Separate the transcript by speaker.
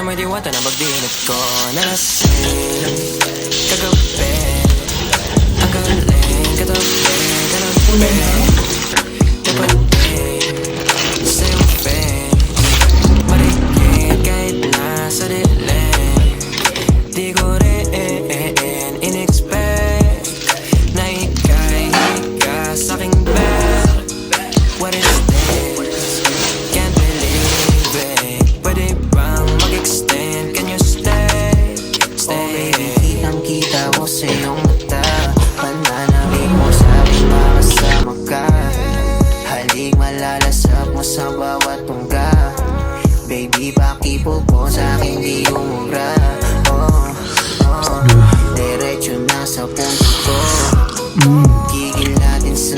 Speaker 1: may diwata na pagdinig ko. Nalasing kagabi, ang galing katabi, katabi. Dapating sa'yo face, marikit kahit nasa dilim. Di ko rin in-expect na ika'y hika sa'king bed. What is this? Can't believe it. Pwede bang mag-extend? Can you stay? Stay.
Speaker 2: Kitang-kita ko sa iyong mata, pananabik mo sa'kin makasama ka. Halik malalasap mo sa bawat tungga. Baby, pakipog mo sa'kin di umubra. Diretso na sa punto ko. Gigil natin sa